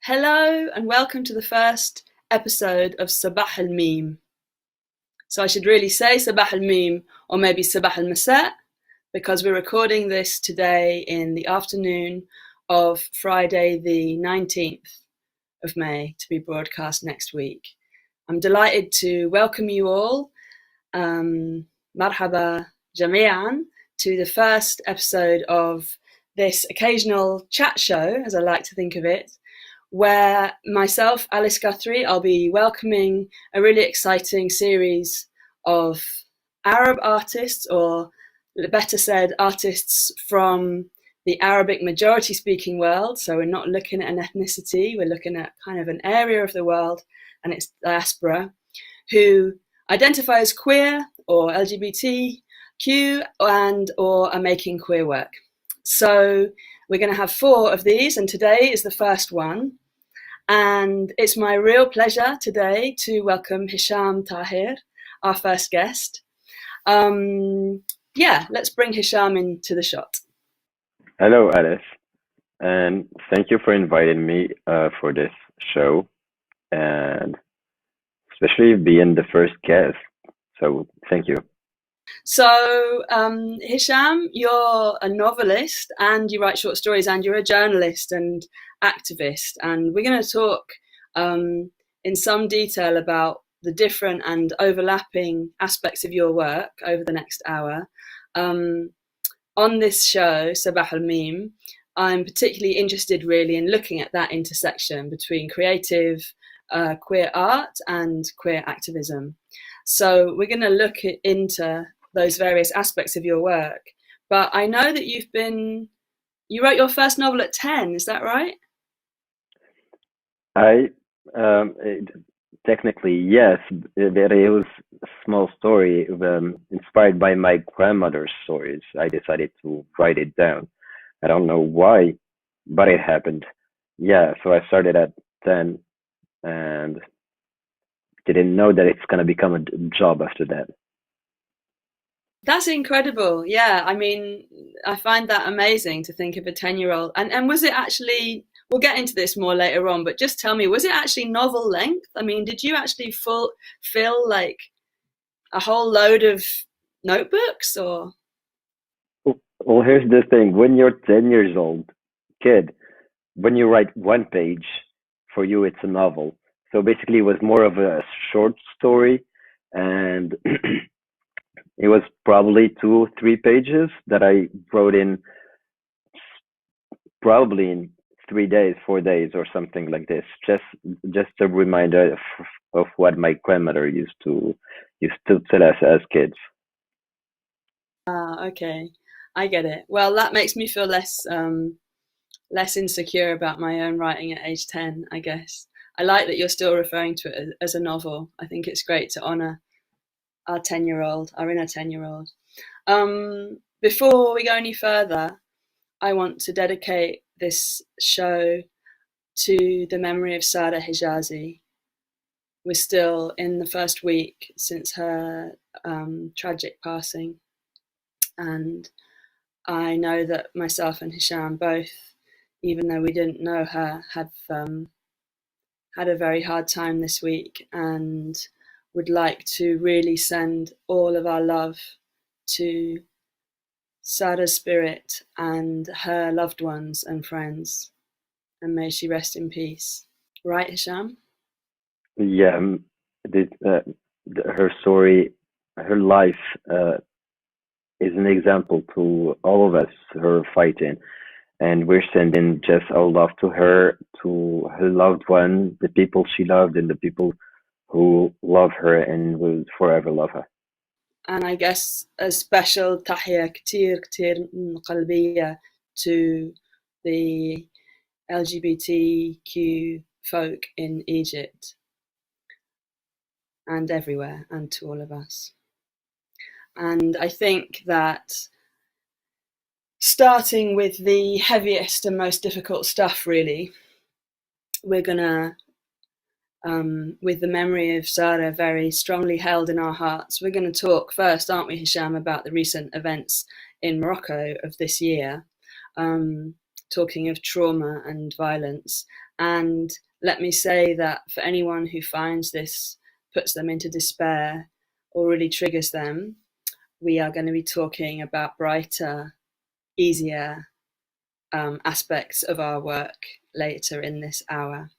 Hello and welcome to the first episode of Sabah el MeeM. So I should really say Sabah el MeeM or maybe Sabah el Masa because we're recording this today in the afternoon of Friday the 19th of May to be broadcast next week. I'm delighted to welcome you all, marhaba jami'an, to the first episode of this occasional chat show, as I like to think of it, where myself, Alice Guthrie, I'll be welcoming a really exciting series of Arab artists, or better said, artists from the Arabic majority speaking world. So we're not looking at an ethnicity, we're looking at kind of an area of the world and its diaspora, who identify as queer or LGBTQ and or are making queer work. So we're going to have 4 of these, and today is the first one. And it's my real pleasure today to welcome Hicham Tahir, our first guest. Let's bring Hicham into the shot. Hello, Alice, and thank you for inviting me for this show, and especially being the first guest. So thank you. So, Hicham, you're a novelist and you write short stories and you're a journalist and activist. And we're going to talk in some detail about the different and overlapping aspects of your work over the next hour. On this show, Sabah el MeeM, I'm particularly interested really in looking at that intersection between creative queer art and queer activism. So we're going to look into those various aspects of your work. But I know that you wrote your first novel at 10, is that right? Technically, yes, but it was a small story inspired by my grandmother's stories. I decided to write it down. I don't know why, but it happened. Yeah, so I started at 10 and didn't know that it's going to become a job after that. That's incredible. Yeah, I mean, I find that amazing to think of a 10-year-old. And was it actually, we'll get into this more later on, but just tell me, was it actually novel length? I mean, did you actually fill like a whole load of notebooks or? Well, here's the thing. When you're 10 years old, kid, when you write one page, for you, it's a novel. So basically, it was more of a short story, and it was probably 2, 3 pages that I wrote in probably in 3 days, 4 days, or something like this. Just a reminder of what my grandmother used to tell us as kids. Okay, I get it. Well, that makes me feel less insecure about my own writing at age 10, I guess. I like that you're still referring to it as a novel. I think it's great to honour our 10-year-old, our inner 10-year-old. Before we go any further, I want to dedicate this show to the memory of Sada Hijazi. We're still in the first week since her tragic passing. And I know that myself and Hicham both, even though we didn't know her, have had a very hard time this week and would like to really send all of our love to Sada's spirit and her loved ones and friends, and may she rest in peace. Right, Hicham? Yeah, her story, her life is an example to all of us, her fighting. And we're sending just our love to her loved one, the people she loved, and the people who love her and will forever love her. And I guess a special tahiyya كتير قلبية to the LGBTQ folk in Egypt and everywhere, and to all of us. And I think that starting with the heaviest and most difficult stuff, really, we're gonna, with the memory of Sada very strongly held in our hearts, we're going to talk first, aren't we, Hicham, about the recent events in Morocco of this year. talking of trauma and violence. And let me say that for anyone who finds this puts them into despair or really triggers them, we are going to be talking about brighter, easier aspects of our work later in this hour.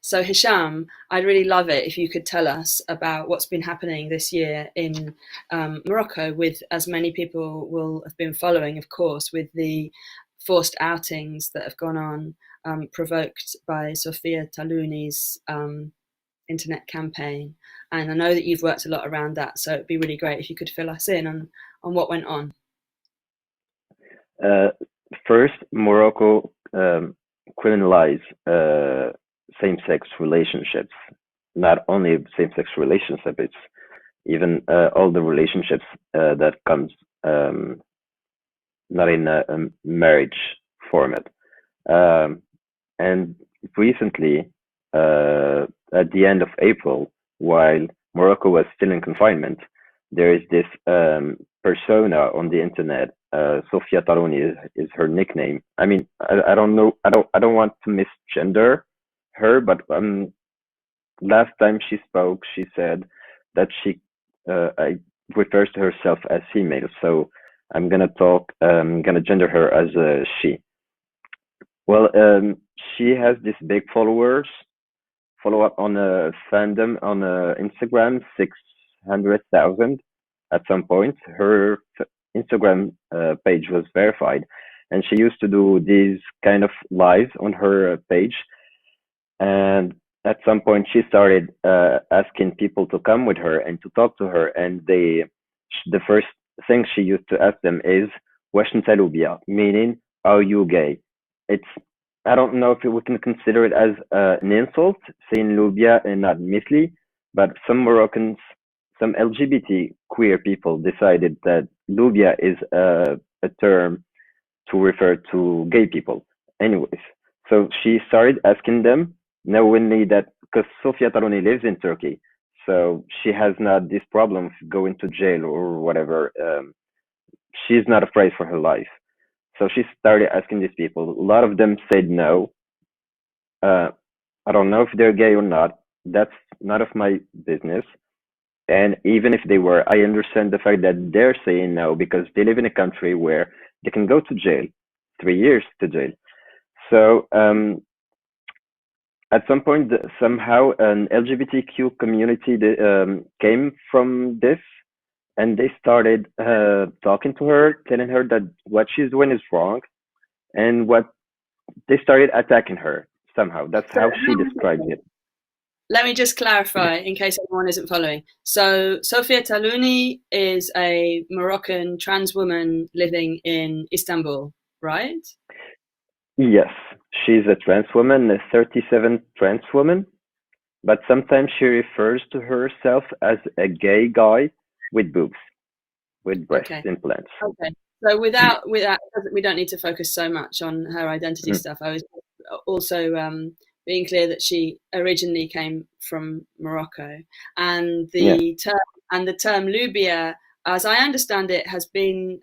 So Hicham, I'd really love it if you could tell us about what's been happening this year in Morocco, with, as many people will have been following, of course, with the forced outings that have gone on, provoked by Sofia Talouni's internet campaign. And I know that you've worked a lot around that, so it'd be really great if you could fill us in on what went on. First, Morocco criminalized same-sex relationships. Not only same-sex relationships, it's even all the relationships that comes not in a marriage format. And recently, at the end of April, while Morocco was still in confinement, there is this persona on the internet. Sofia Talouni is her nickname. I mean, I don't know. I don't want to misgender her, but last time she spoke, she said that she refers to herself as female. So I'm gonna gender her as a she. Well, she has this big follow up on a fandom on Instagram, 600,000 at some point. Her Instagram page was verified, and she used to do these kind of lives on her page. And at some point, she started asking people to come with her and to talk to her. And the first thing she used to ask them is "Wesh nta lubia," meaning "Are you gay?" It's I don't know if we can consider it as an insult, saying lubia and not misli, but some Moroccans, some LGBT queer people decided that lubia is a term to refer to gay people. Anyways, so she started asking them, knowingly that because Sofia Talouni lives in Turkey, so she has not this problem of going to jail or whatever. She's not afraid for her life. So she started asking these people. A lot of them said no. Uh, I don't know if they're gay or not. That's none of my business. And even if they were, I understand the fact that they're saying no because they live in a country where they can go to jail, 3 years to jail. So at some point, somehow an LGBTQ community came from this, and they started talking to her, telling her that what she's doing is wrong, and what they started attacking her somehow. That's how she described it. Let me just clarify in case anyone isn't following. So Sofia Talouni is a Moroccan trans woman living in Istanbul, right? Yes, she's a trans woman, a 37 trans woman, but sometimes she refers to herself as a gay guy with boobs, with breast implants. Okay. So without, we don't need to focus so much on her identity stuff. I was also being clear that she originally came from Morocco, and the term lubia, as I understand it, has been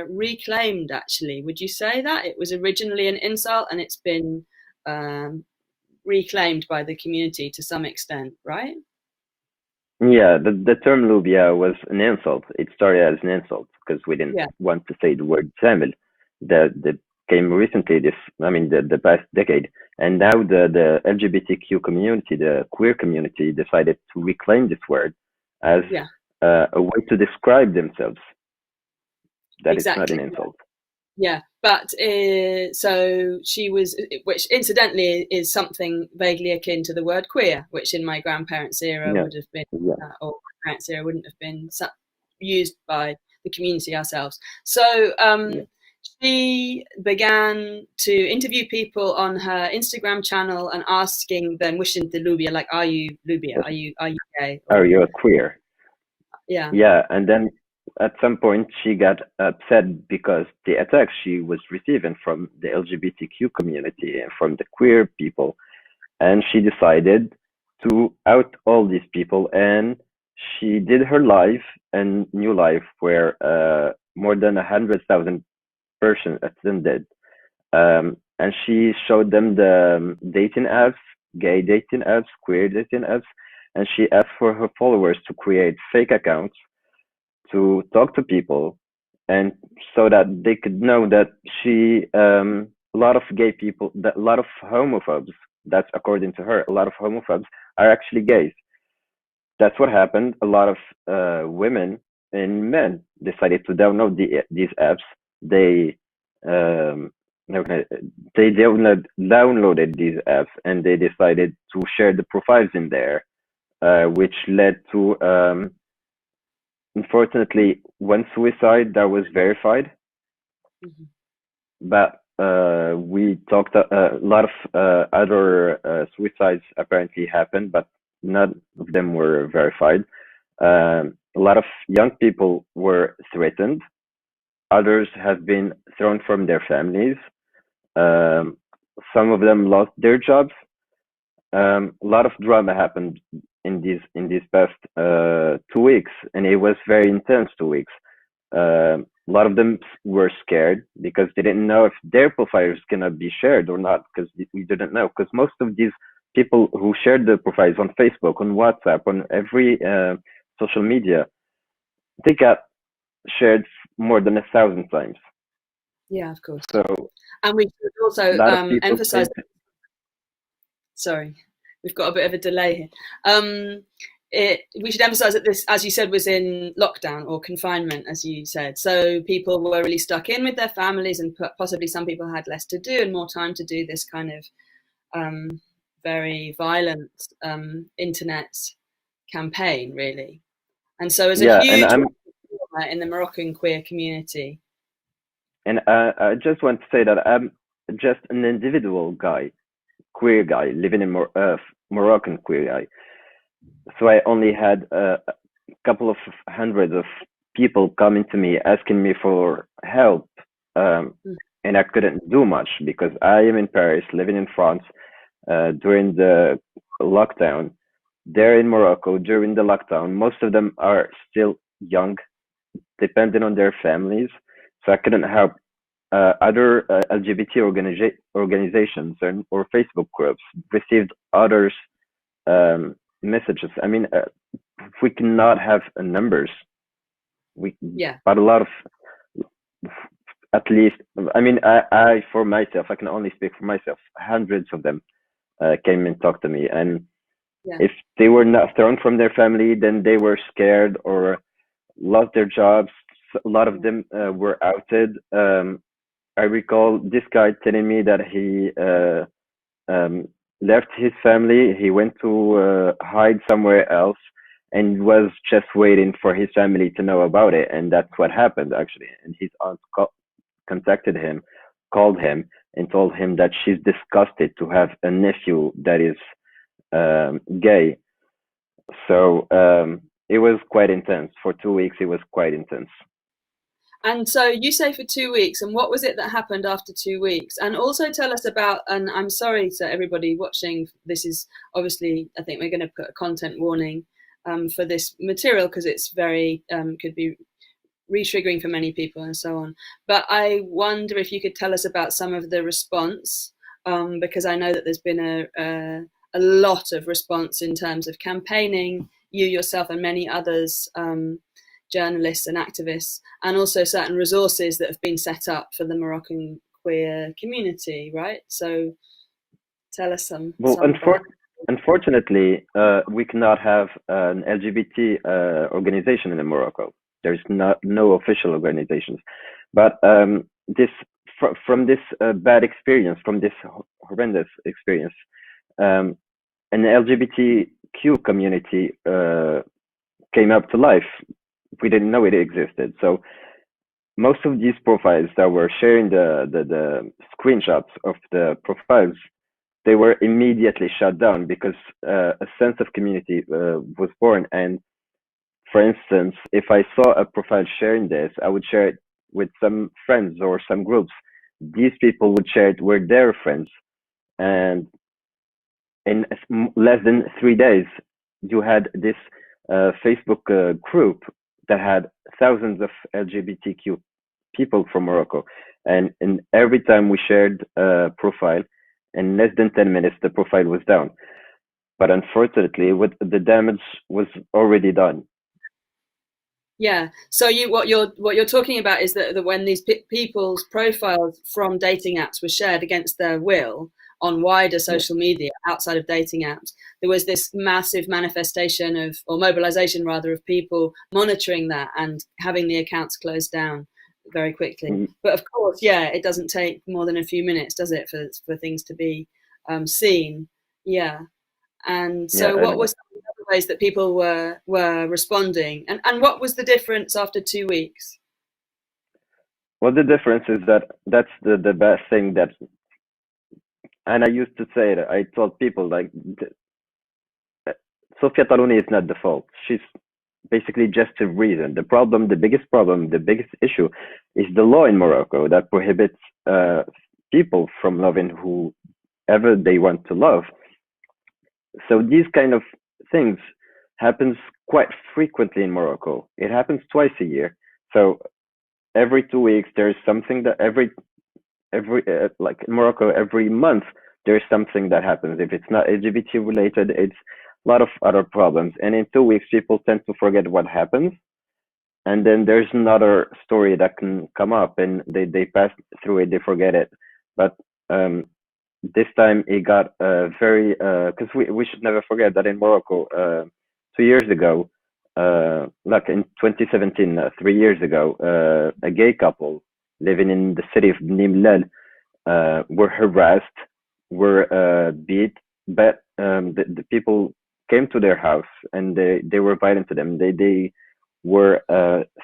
reclaimed. Actually, would you say that it was originally an insult and it's been reclaimed by the community to some extent, right? Yeah, the term lubia was an insult. It started as an insult because we didn't want to say the word zamel. That came recently, the past decade. And now the LGBTQ community, the queer community, decided to reclaim this word as a way to describe themselves. That it's not an insult. Yeah, but so she was, which incidentally is something vaguely akin to the word queer, which in my grandparents' era would have been, or my parents' era wouldn't have been used by the community ourselves. So she began to interview people on her Instagram channel and asking them, wishing the lubia, like, are you lubia? Are you gay? Are you a queer? Yeah. Yeah, and then at some point she got upset because the attacks she was receiving from the LGBTQ community and from the queer people, and she decided to out all these people, and she did her live and new live where more than 100,000 persons attended, and she showed them the dating apps, gay dating apps, queer dating apps, and she asked for her followers to create fake accounts to talk to people, and so that they could know that a lot of gay people, that a lot of homophobes, that's according to her, a lot of homophobes are actually gays. That's what happened. A lot of women and men decided to download these apps. They um, okay, they downloaded these apps and they decided to share the profiles in there, which led to unfortunately one suicide that was verified. Mhm. But we talked a lot of other suicides apparently happened, but none of them were verified. A lot of young people were threatened. Others have been thrown from their families. Um, some of them lost their jobs. A lot of drama happened in these past 2 weeks, and it was very intense 2 weeks. A lot of them were scared because they didn't know if their profiles gonna be shared or not, because we didn't know. Because most of these people who shared the profiles on Facebook, on WhatsApp, on every social media, they got shared more than 1,000 times. Yeah, of course. So And we should a also lot of people emphasize. think, Sorry, we've got a bit of a delay here. We should emphasize that this, as you said, was in lockdown or confinement, as you said. So people were really stuck in with their families, and possibly some people had less to do and more time to do this kind of very violent internet campaign, really. And so, as a yeah, and huge I'm in the Moroccan queer community. and I just want to say that I'm just an individual guy, queer guy, living in Moroccan queer guy. So I only had a couple of hundreds of people coming to me asking me for help, um, Mm. and I couldn't do much because I am in Paris, living in France during the lockdown. They're in Morocco during the lockdown. Most of them are still young, dependent on their families, so I couldn't help. Other LGBT organizations or Facebook groups received others messages. I mean, we cannot have numbers. We, Yeah. but a lot of, at least, I mean, I for myself, I can only speak for myself. Hundreds of them came and talked to me, and Yeah. if they were not thrown from their family, then they were scared or lost their jobs. A lot of them were outed. I recall this guy telling me that he um, left his family. He went to hide somewhere else and was just waiting for his family to know about it. And that's what happened, actually. And his aunt contacted him, called him, and told him that she's disgusted to have a nephew that is gay. So it was quite intense. For 2 weeks, it was quite intense. And so you say for 2 weeks, and what was it that happened after 2 weeks? And also tell us about, and I'm sorry to everybody watching, this is obviously, I think we're going to put a content warning for this material because it's very, could be re-triggering for many people and so on. But I wonder if you could tell us about some of the response, because I know that there's been a lot of response in terms of campaigning, you yourself and many others, journalists and activists, and also certain resources that have been set up for the Moroccan queer community, right? So tell us some Well, about. unfortunately, we cannot have an LGBT organization in Morocco. There's no official organizations. But this from this bad experience, from this horrendous experience, um, an LGBTQ community came up to life. We didn't know it existed. So most of these profiles that were sharing the screenshots of the profiles, they were immediately shut down because a sense of community was born. And for instance, if I saw a profile sharing this, I would share it with some friends or some groups. These people would share it with their friends. And in less than 3 days, you had this Facebook group that had thousands of LGBTQ people from Morocco. and every time we shared a profile, in less than 10 minutes, the profile was down. But unfortunately, the damage was already done. Yeah. So what you're talking about is that when these people's profiles from dating apps were shared against their will on wider social media outside of dating apps, there was this massive manifestation of, or mobilization rather, of people monitoring that and having the accounts closed down very quickly. But of course, yeah, it doesn't take more than a few minutes, does it, for things to be seen? Yeah. And so, Yeah, what and was the other ways that people were responding, and what was the difference after 2 weeks? well, the difference is that that's the best thing that, and I used to say that I told people like, Sofia Taloni is not the fault. She's basically just a reason. The biggest problem, the biggest issue is the law in Morocco that prohibits people from loving whoever they want to love. So these kind of things happens quite frequently in Morocco. It happens twice a year. So every 2 weeks there's something that every like in Morocco every month there's something that happens. If it's not LGBT related, it's a lot of other problems. And in 2 weeks, people tend to forget what happens, and then there's another story that can come up, and they pass through it, they forget it. But this time it got very because we should never forget that in Morocco 2 years ago, like in 2017, 3 years ago, a gay couple living in the city of Nimlal were harassed, were beat, but the people came to their house and they were violent to them. They were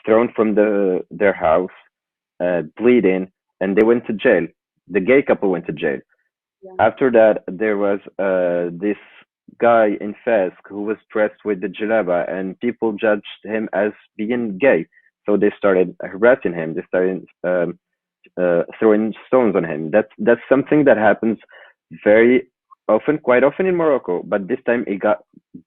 thrown from their house, bleeding, and they went to jail. The gay couple went to jail. Yeah. After that, there was this guy in Fez who was dressed with the jalaba, and people judged him as being gay. So they started harassing him. They started throwing stones on him. That's something that happens very often, quite often in Morocco. But this time it got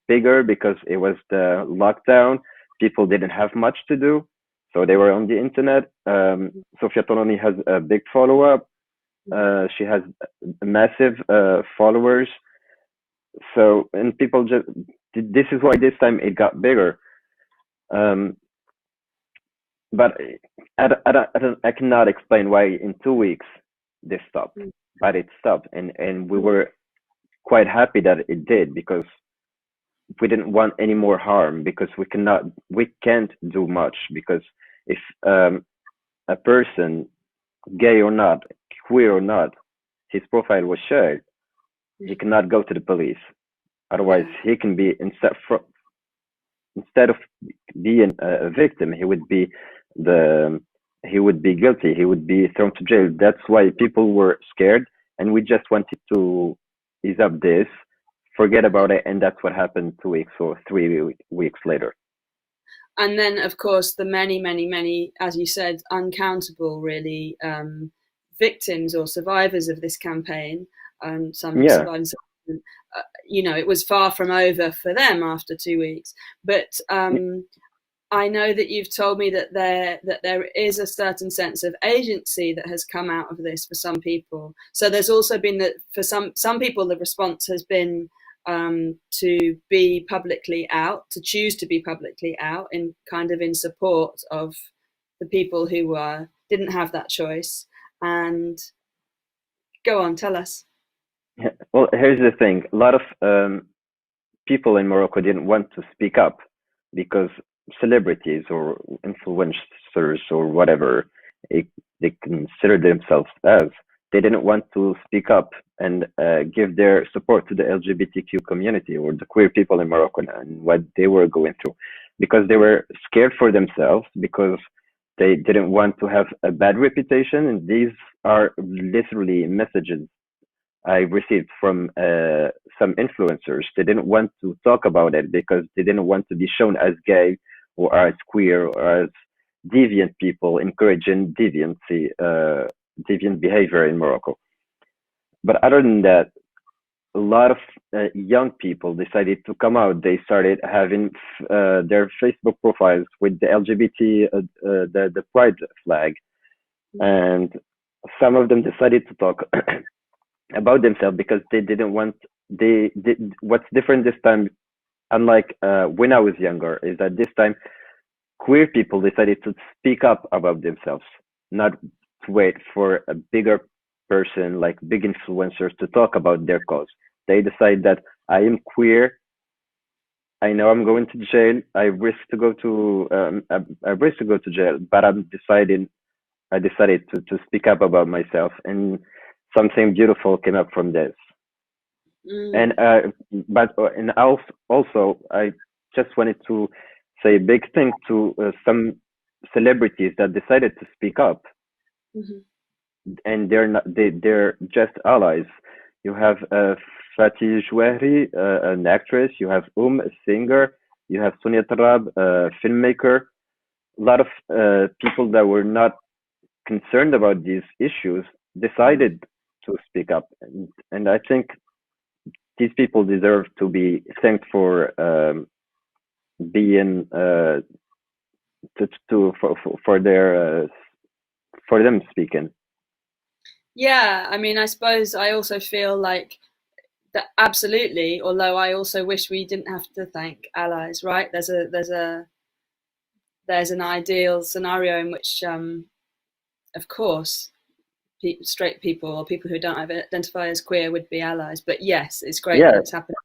bigger because it was the lockdown. People didn't have much to do, so they were on the internet. Sofia Tononi has a big follow up. She has massive followers. So, and people just, this is why this time it got bigger. But I cannot explain why in 2 weeks this stopped, but it stopped, and we were quite happy that it did, because we didn't want any more harm, because we can't do much, because if a person, gay or not, queer or not, his profile was shared, he cannot go to the police. Otherwise, he can be instead of being a victim, he would be guilty. He would be thrown to jail. That's why people were scared, and we just wanted to ease up this, forget about it, and that's what happened 2 weeks or 3 weeks later. And then, of course, the many, many, many, as you said, uncountable, really, victims or survivors of this campaign, and some survivors. It was far from over for them after 2 weeks. But I know that you've told me that there is a certain sense of agency that has come out of this for some people. So there's also been that for some people the response has been to be publicly out, to choose to be publicly out, in support of the people who didn't have that choice. And go on, tell us. Well, here's the thing. A lot of people in Morocco didn't want to speak up because celebrities or influencers or whatever they consider themselves as, they didn't want to speak up and give their support to the LGBTQ community or the queer people in Morocco and what they were going through, because they were scared for themselves, because they didn't want to have a bad reputation. And these are literally messages I received from some influencers. They didn't want to talk about it because they didn't want to be shown as gay or as queer or as deviant people, encouraging deviancy, deviant behavior in Morocco. But other than that, a lot of young people decided to come out. They started having their Facebook profiles with the LGBT, the pride flag, and some of them decided to talk about themselves because they didn't want. They did. What's different this time, unlike when I was younger, is that this time queer people decided to speak up about themselves, not to wait for a bigger person like big influencers to talk about their cause. They decide that I am queer. I know I'm going to jail. I risk to go to jail, but I decided to speak up about myself, and something beautiful came up from this. And Mm. also I just wanted to say a big thing to some celebrities that decided to speak up, Mhm. and they're just allies. You have Fatih Jouhri, an actress. You have a singer. You have Sonia Tarab, a filmmaker. A lot of people that were not concerned about these issues Mm. decided to speak up, and I think these people deserve to be thanked for being for their for them speaking. Yeah, I mean, I suppose I also feel like that absolutely. Although I also wish we didn't have to thank allies, right? There's an ideal scenario in which, of course, straight people or people who don't identify as queer would be allies. But yes, it's great that Yeah, it's happening.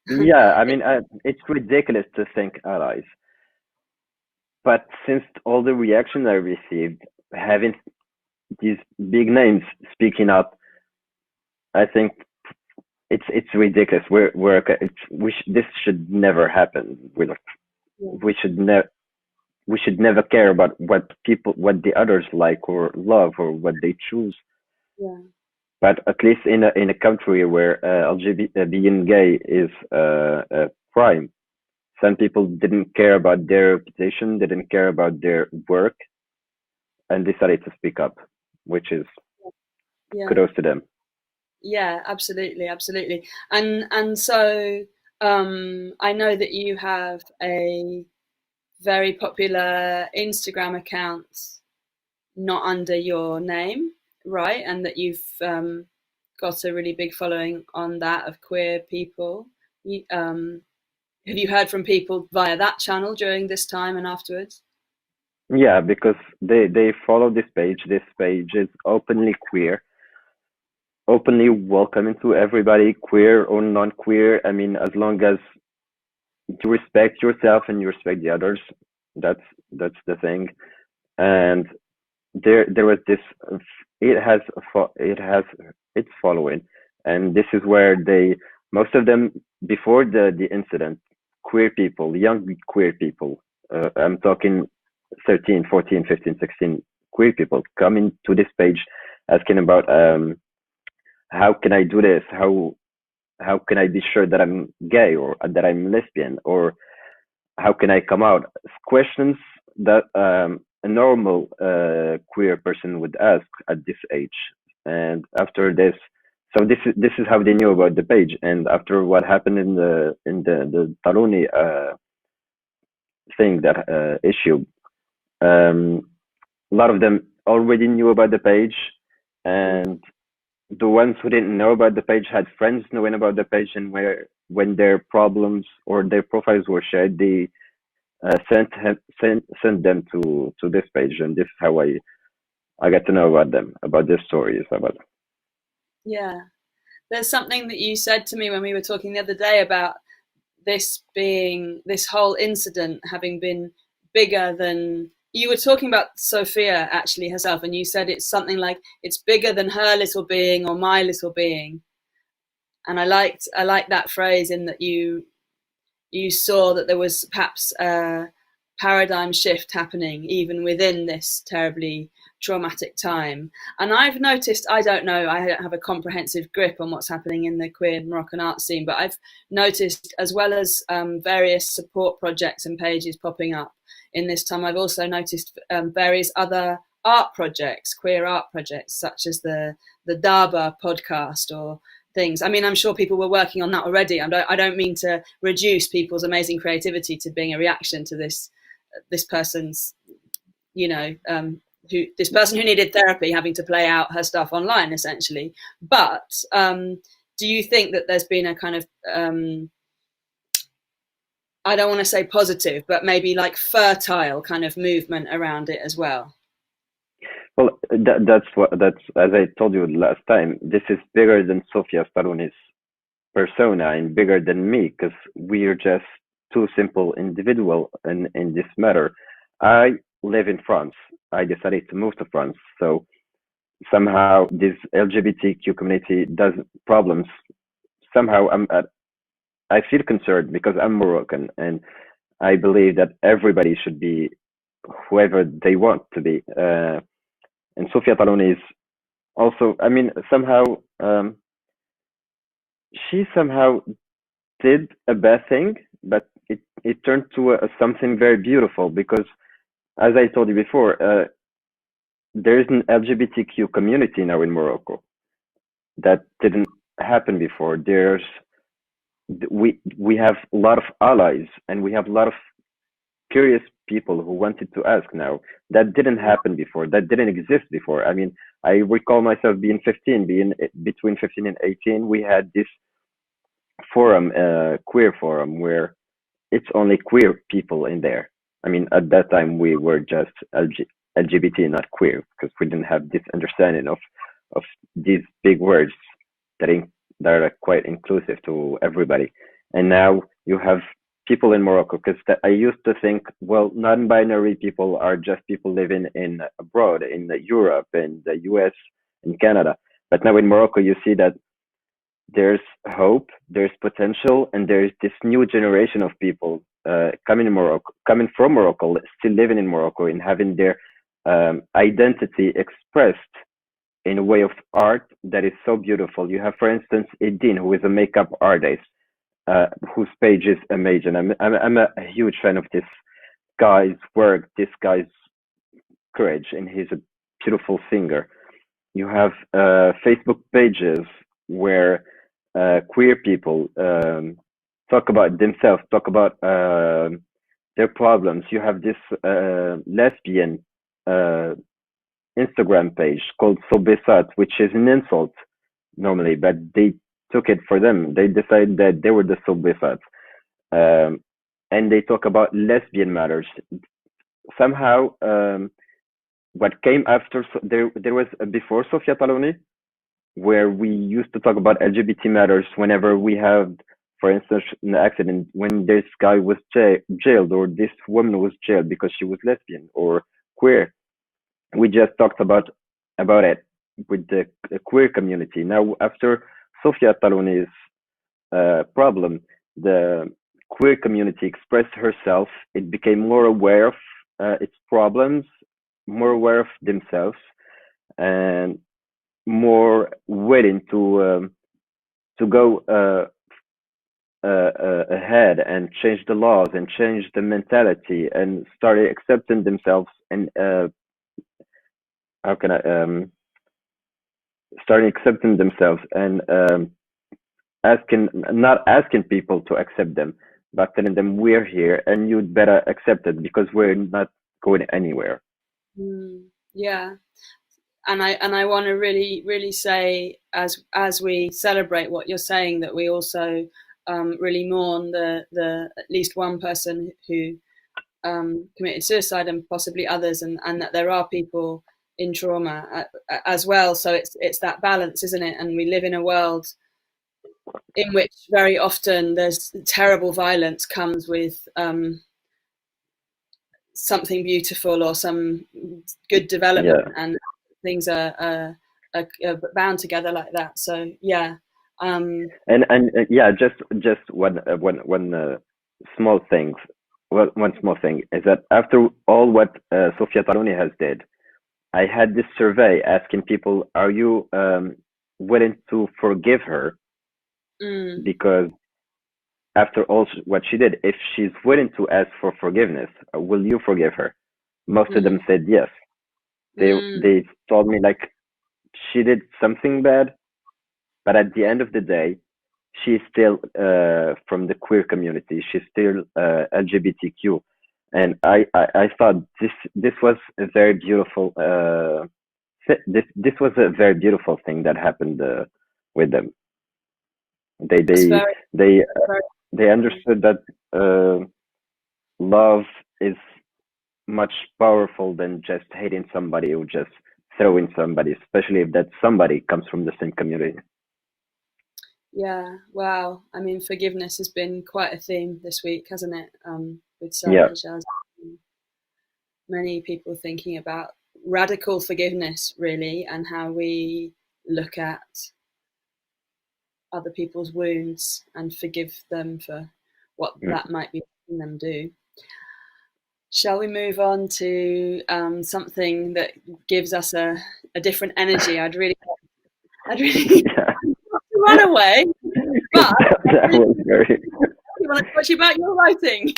yeah. I mean, it's ridiculous to thank allies, but since all the reaction I received, having these big names speaking up, I think it's ridiculous. This should never happen. Yeah, We should never we should never care about what the others like or love or what they choose. yeah, But at least in a country where LGBT being gay is a crime, some people didn't care about their reputation, didn't care about their work, and decided to speak up, which is yeah, kudos to them. yeah. Absolutely, absolutely. And so I know that you have a very popular Instagram account, not under your name, right? And that you've got a really big following on that of queer people. Have you heard from people via that channel during this time and afterwards? Yeah, because they follow this page. This page is openly queer, openly welcoming to everybody, queer or non-queer. I mean, as long as you respect yourself and you respect the others, that's that's the thing. And there was this. It has its following, and this is where they most of them before the incident, queer people, young queer people. I'm talking 13, 14, 15, 16 queer people coming to this page asking about how can I do this? How can I be sure that I'm gay or that I'm lesbian or how can I come out? Questions that a normal queer person would ask at this age. And after this, so this is how they knew about the page. And after what happened in the Taruni thing that issue, um, a lot of them already knew about the page, and the ones who didn't know about the page had friends knowing about the page, and where when their problems or their profiles were shared, they sent them to this page, and this is how I got to know about them, about their stories, about. Yeah. There's something that you said to me when we were talking the other day about this whole incident having been bigger than you were talking about Sophia actually herself, and you said it's something like it's bigger than her little being or my little being. And I liked that phrase in that you saw that there was perhaps a paradigm shift happening even within this terribly traumatic time. And I've noticed, I don't know, I don't have a comprehensive grip on what's happening in the queer Moroccan art scene, but I've noticed, as well as various support projects and pages popping up in this time, I've also noticed various other art projects, queer art projects, such as the Daba podcast or things. I mean, I'm sure people were working on that already. I don't mean to reduce people's amazing creativity to being a reaction to this person's, you know, this person who needed therapy having to play out her stuff online, essentially. But do you think that there's been a kind of I don't want to say positive, but maybe like fertile kind of movement around it as well? Well, that's as I told you last time. This is bigger than Sofia Stalloni's persona and bigger than me, because we're just two simple individual in this matter. I live in France. I decided to move to France, so somehow this LGBTQ community does problems. Somehow I feel concerned because I'm Moroccan, and I believe that everybody should be whoever they want to be. And Sofia Taloni is also, I mean, somehow she somehow did a bad thing, but it turned to something very beautiful because, as I told you before, there is an LGBTQ community now in Morocco that didn't happen before. We have a lot of allies, and we have a lot of curious people who wanted to ask now. That didn't happen before. That didn't exist before. I mean, I recall myself being 15, being between 15 and 18. We had this forum, queer forum, where it's only queer people in there. I mean, at that time we were just LGBT, not queer, because we didn't have this understanding of these big words that that are quite inclusive to everybody. And now you have people in Morocco, because I used to think, well, non-binary people are just people living in abroad, in Europe, in the US, in Canada. But now in Morocco, you see that there's hope, there's potential, and there's this new generation of people coming from Morocco, still living in Morocco, and having their identity expressed in a way of art that is so beautiful. You have, for instance, Edine, who is a makeup artist, whose page is amazing. I'm a huge fan of this guy's work, this guy's courage, and he's a beautiful singer. You have Facebook pages where queer people talk about themselves, talk about their problems. You have this lesbian Instagram page called Sobesat, which is an insult normally, but they took it for them. They decided that they were the Sobesat. And they talk about lesbian matters. Somehow, what came after, there was before Sofia Taloni, where we used to talk about LGBT matters whenever we have, for instance, an accident, when this guy was jailed, or this woman was jailed because she was lesbian or queer. We just talked about it with the queer community. Now, after Sofia Taloni's problem, the queer community expressed herself. It became more aware of its problems, more aware of themselves, and more willing to go ahead and change the laws and change the mentality and started accepting themselves and how can I starting accepting themselves and not asking people to accept them, but telling them we're here and you'd better accept it because we're not going anywhere. Yeah. And I want to really say, as we celebrate what you're saying, that we also really mourn the at least one person who committed suicide, and possibly others, and that there are people in trauma as well. So it's that balance, isn't it? And we live in a world in which very often there's terrible violence comes with something beautiful or some good development, and things are bound together like that. So yeah. And yeah, just one small thing. Well, one small thing is that after all what Sofia Taloni has did, I had this survey asking people, are you willing to forgive her? Because after all what she did, if she's willing to ask for forgiveness, will you forgive her? Most of them said yes. They told me, like, she did something bad, but at the end of the day, she's still from the queer community. She's still LGBTQ. And I thought this was a very beautiful this was a very beautiful thing that happened with them. They That's they very, they very. they understood that love is much powerful than just hating somebody or just throwing somebody, especially if that somebody comes from the same community. Yeah, wow. I mean, forgiveness has been quite a theme this week, hasn't it? With Sabah Yeah. Hijaz, many people thinking about radical forgiveness, really, and how we look at other people's wounds and forgive them for what Mm. that might be making them do. Shall we move on to something that gives us a different energy? I'd really Yeah. want to run away, but That was very I want to talk to you about your writing.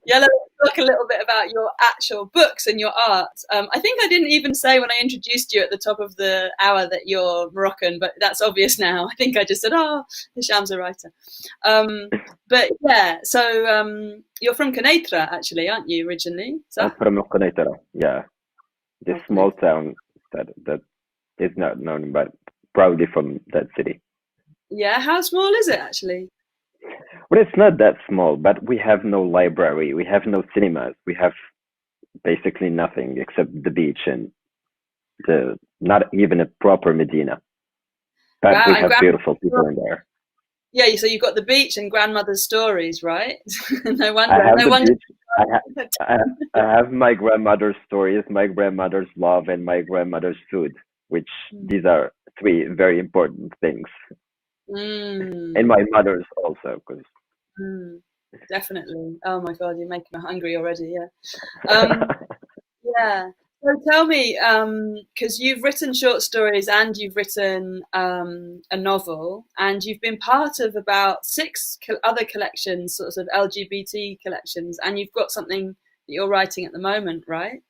Yeah, let's talk a little bit about your actual books and your art. I think I didn't even say when I introduced you at the top of the hour that you're Moroccan, but that's obvious now. I think I just said, "Oh, Hisham's a writer." But yeah, so you're from Kenitra, actually, aren't you originally? I'm So, from Kenitra. Yeah, this oh, small Kenitra. town that is not known, but proudly from that city. Yeah, how small is it actually? But it's not that small. But we have no library. We have no cinemas. We have basically nothing except the beach and the not even a proper Medina. But Wow, we and have beautiful people in there. yeah, so you've got the beach and grandmother's stories, right? No I wonder, have no the wonder. beach. I, I have my grandmother's stories, my grandmother's love, and my grandmother's food, which these are three very important things. And Mm, my mother's also, because mm, definitely. Oh my God, you're making me hungry already. Yeah. Um, yeah. So tell me, because you've written short stories and you've written a novel, and you've been part of about six other collections, sort of LGBT collections, and you've got something that you're writing at the moment, right?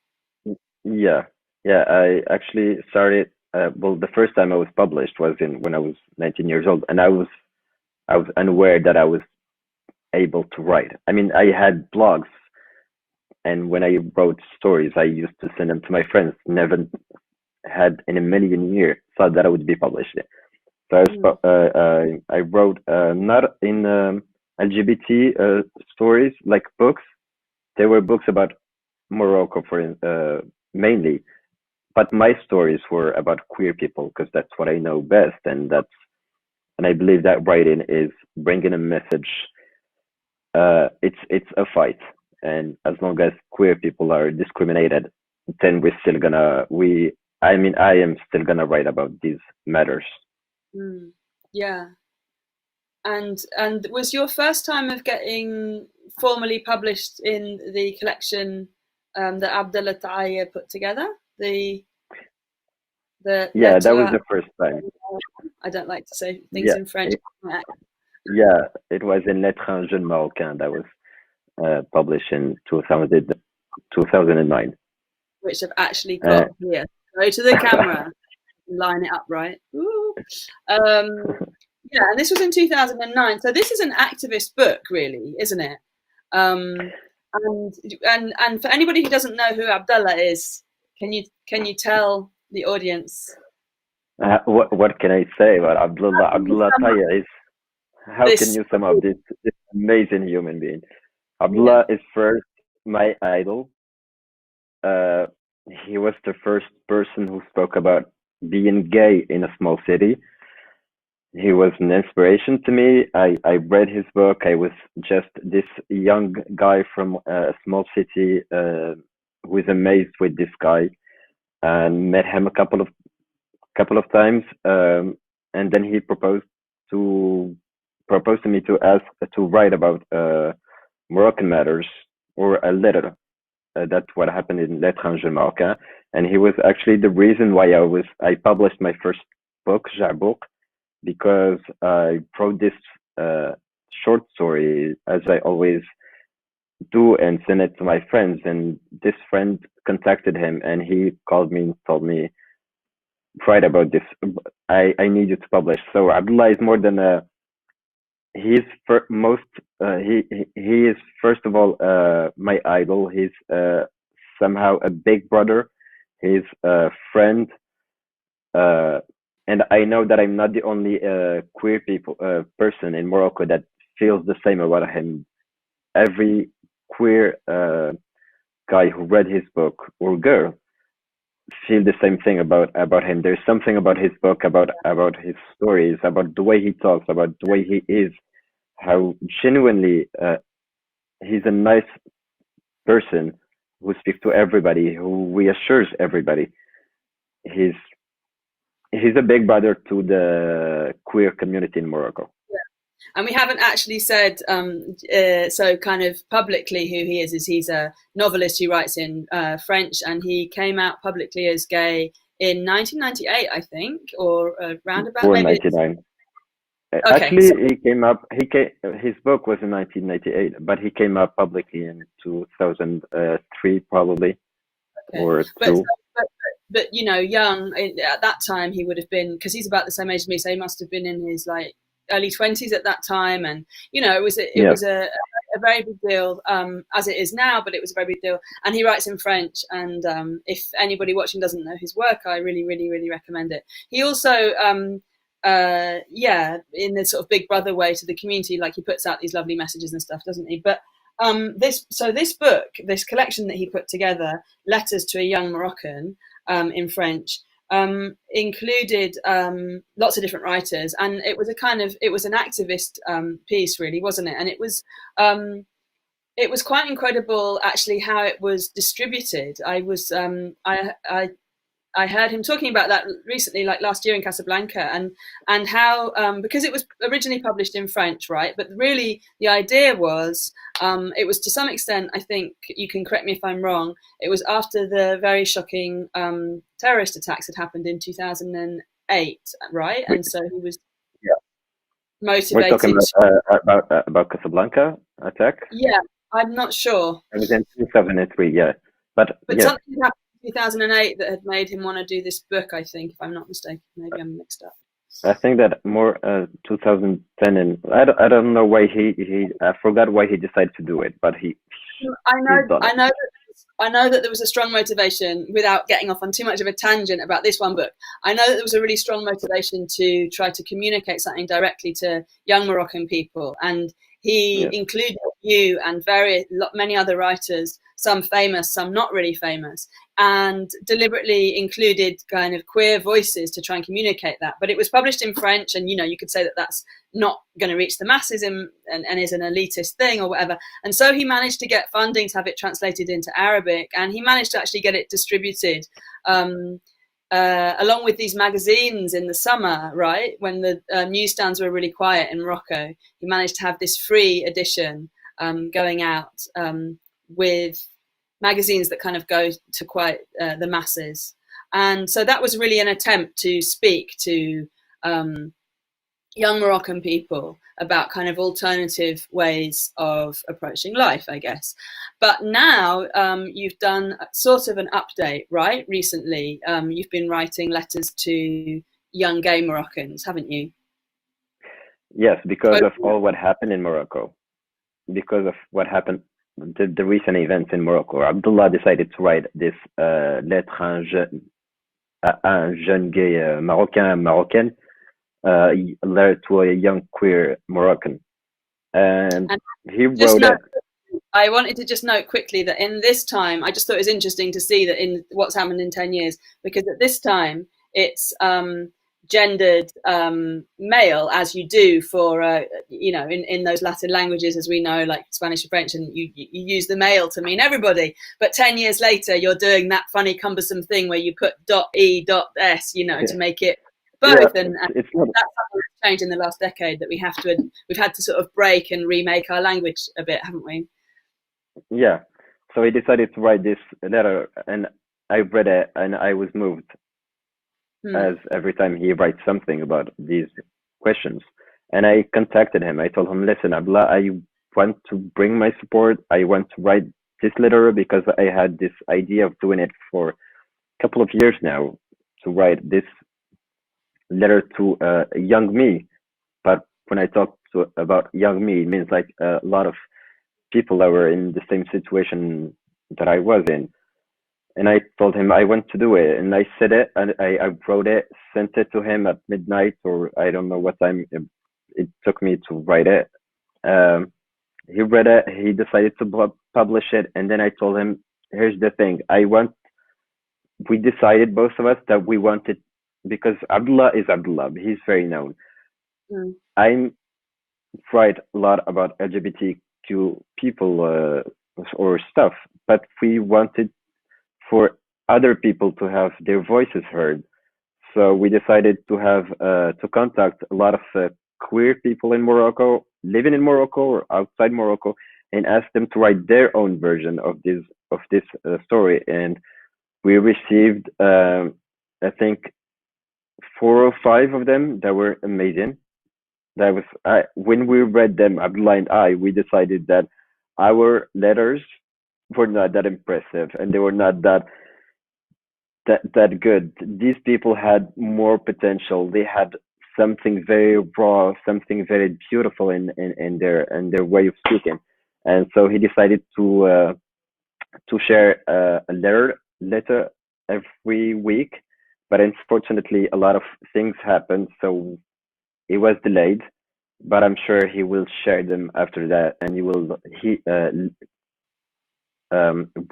yeah, yeah. I actually started. Well, the first time I was published was in when I was 19 years old, and I was unaware that I was able to write. I mean, I had blogs, and when I wrote stories, I used to send them to my friends. Never had in a million years thought that I would be published. So Mm, I wrote not in LGBT stories like books. There were books about Morocco for mainly, but my stories were about queer people because that's what I know best, and I believe that writing is bringing a message. It's a fight, and as long as queer people are discriminated, then we're still gonna we. I mean, I am still gonna write about these matters. mm, yeah. And was your first time of getting formally published in the collection that Abdellah Taïa put together? The Yeah, that was Lettres. the first time. I don't like to say things Yeah, in French, yeah, it was in Lettres, jeune, marocain that was published in 2009. which I've actually Uh, got here. Go to the camera, line it up right. Ooh. Um, yeah, and this was in 2009. So this is an activist book, really, isn't it? Um, and for anybody who doesn't know who Abdullah is, can you tell the audience? what can I say about Abdullah? How can you Abdullah sum up Taïa is, how can this? you sum up this amazing human being? Yeah. Abdullah is first my idol. Uh, he was the first person who spoke about being gay in a small city. He was an inspiration to me. I read his book. I was just this young guy from a small city who was amazed with this guy and met him a couple of times. And then he to proposed to me to ask to write about Moroccan matters or a letter. That's what happened in Lettres, jeune, marocain. And he was actually the reason why I published my first book, Jabouk, because I wrote this uh, short story as I always do and send it to my friends. And this friend contacted him and he called me and told me, write about this. I need you to publish. So Abdullah is more than he's he is first of all my idol. He's somehow a big brother. He's a friend, uh, and I know that I'm not the only queer people person in Morocco that feels the same about him. Every queer guy who read his book, or girl, feel the same thing about him. There's something about his book, about his stories, about the way he talks, about the way he is, how genuinely he's a nice person who speaks to everybody, who reassures everybody. He's he's a big brother to the queer community in Morocco. And we haven't actually said so kind of publicly who he is. Is he's a novelist who writes in French, and he came out publicly as gay in 1998, I think, or roundabout Or maybe. 99. Okay, Actually, so, his book was in 1998, but he came out publicly in 2003, probably, okay. or But, two. but you know, young at that time, he would have been, because he's about the same age as me, so he must have been in his like early 20s at that time, and you know, it Yeah, was a very big deal, as it is now, but it was a very big deal. And he writes in French, and if anybody watching doesn't know his work, I really, really, really recommend it. He also yeah, in this sort of big brother way to the community, like he puts out these lovely messages and stuff, doesn't he? But this book, this collection that he put together, Letters to a Young Moroccan, in French, included lots of different writers, and it was an activist piece, really, wasn't it? And it was quite incredible, actually, how it was distributed. I heard him talking about that recently, like last year in Casablanca, and how because it was originally published in French, right? But really, the idea was it was to some extent. I think you can correct me if I'm wrong. It was after the very shocking terrorist attacks had happened in 2008, right? we, And so he was yeah, we're talking motivated. about Casablanca attack. Yeah, I'm not sure, It was in 2003, yeah, but but yeah, something happened in 2008 that had made him want to do this book. I think, if I'm not mistaken, maybe I'm mixed up. I think that more 2010, and I don't know why I forgot why he decided to do it, but I he's know, done it. I know that there was a strong motivation. Without getting off on too much of a tangent about this one book, I know that there was a really strong motivation to try to communicate something directly to young Moroccan people, and he Yes, included you and many other writers, some famous, some not really famous, and deliberately included kind of queer voices to try and communicate that. But it was published in French, and you know, you could say that that's not going to reach the masses and is an elitist thing or whatever. And so he managed to get funding to have it translated into Arabic, and he managed to actually get it distributed along with these magazines in the summer, right? When the newsstands were really quiet in Morocco, he managed to have this free edition going out with magazines that kind of go to quite the masses. And so that was really an attempt to speak to young Moroccan people about kind of alternative ways of approaching life, I guess. But now you've done sort of an update, right? Recently, you've been writing letters to young gay Moroccans, haven't you? yes, because Oh, of all what happened in Morocco, because of what happened, the recent events in Morocco. Abdullah decided to write this lettre à un jeune gay Marocain, Marocaine, a letter to a young queer Moroccan, and and he just wrote note, it. I wanted to just note quickly that in this time, I just thought it was interesting to see that in what's happened in 10 years, because at this time it's gendered male, as you do for, you know, in those Latin languages, as we know, like Spanish and French, and you use the male to mean everybody. But 10 years later, you're doing that funny, cumbersome thing where you put .e.s, you know, to make it Yeah, both. And it's not. that's something that's changed in the last decade, that we've had to sort of break and remake our language a bit, haven't we? Yeah, so he decided to write this letter, and I read it, and I was moved, Hmm. as every time he writes something about these questions. And I contacted him. I told him, listen, Abla, I want to bring my support. I want to write this letter because I had this idea of doing it for a couple of years now, to write this letter to a young me, but when I talk about young me, it means like a lot of people that were in the same situation that I was in. And I told him I want to do it, and I said it, and I wrote it, sent it to him at midnight, or I don't know what time it took me to write it. Um, he read it, he decided to publish it, and then I told him, here's the thing, we decided, both of us, that we wanted, because Abdullah is Abdullah, he's very known. Mm. I write a lot about LGBTQ people or stuff, but we wanted for other people to have their voices heard. So we decided to have to contact a lot of queer people in Morocco, living in Morocco or outside Morocco, and ask them to write their own version of this story. And we received, I think, 4 or 5 of them that were amazing. That was when we read them, Abdullah and I, we decided that our letters were not that impressive, and they were not that good. These people had more potential. They had something very raw, something very beautiful in their way of speaking. And so he decided to share a letter every week. But unfortunately, a lot of things happened, so it was delayed. But I'm sure he will share them after that, and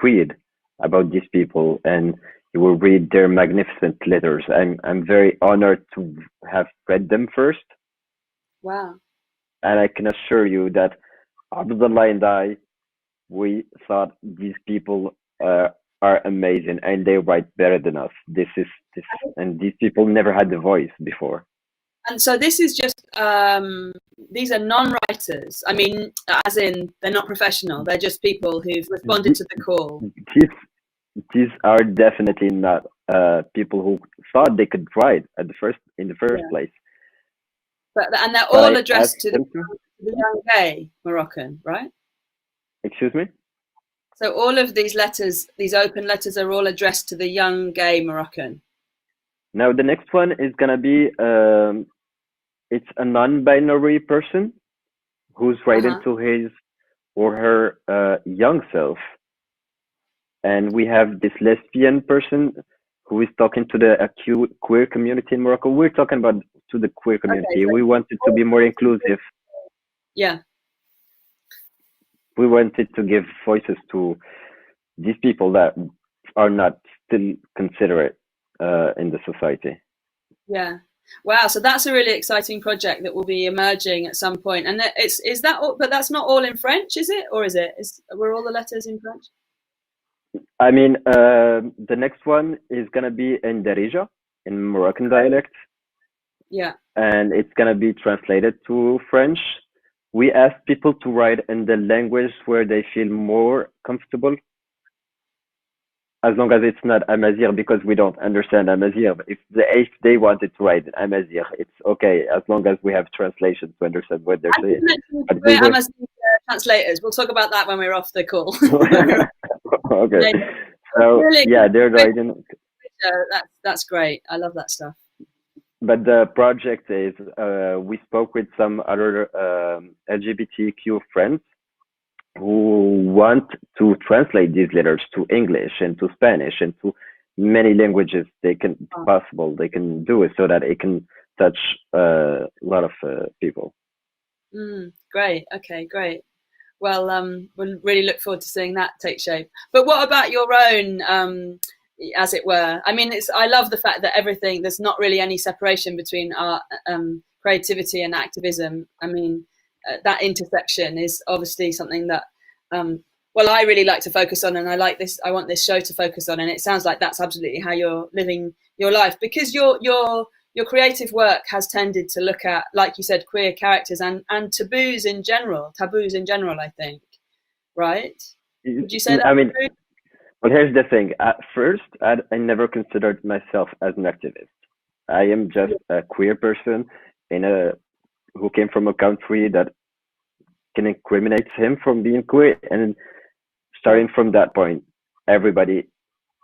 read about these people, and you will read their magnificent letters. I'm very honored to have read them first, Wow. and I can assure you that Abdullah and I, we thought these people are amazing, and they write better than us. And these people never had the voice before. And so this is just these are non-writers. I mean, as in they're not professional. They're just people who've responded to the call. These are definitely not people who thought they could write in the first place. And they're But all I addressed asked to them the young gay Moroccan, right? Excuse me? So all of these letters, these open letters, are all addressed to the young gay Moroccan. Now the next one is gonna be it's a non-binary person who's writing to his or her young self, and we have this lesbian person who is talking to the queer community in Morocco. We're talking about to the queer community. Okay, so we wanted to be more inclusive. Yeah. We wanted to give voices to these people that are not still considerate in the society. Yeah. Wow. So that's a really exciting project that will be emerging at some point. And is that all, but that's not all in French, is it? Or is it? Were all the letters in French? I mean, the next one is gonna be in Darija, in Moroccan dialect. Yeah. And it's gonna be translated to French. We asked people to write in the language where they feel more comfortable, as long as it's not Amazigh, because we don't understand Amazigh. If they wanted to write Amazigh, it's okay, as long as we have translation to understand what they're saying. We're Amazigh translators. We'll talk about that when we're off the call. Okay. So really, yeah, they're writing. That's great. I love that stuff. But the project is, we spoke with some other LGBTQ friends who want to translate these letters to English and to Spanish and to many languages they can do it so that it can touch a lot of people. Great. Okay, great. Well, we'll really look forward to seeing that take shape. But what about your own, as it were? I mean, I love the fact that there's not really any separation between art, creativity and activism. I mean, that intersection is obviously something that, I really like to focus on, and I want this show to focus on, and it sounds like that's absolutely how you're living your life, because your creative work has tended to look at, like you said, queer characters and taboos in general, I think, right? Would you say that? I mean, well, here's the thing. At first, I never considered myself as an activist. I am just a queer person who came from a country that can incriminate him from being queer. And starting from that point, everybody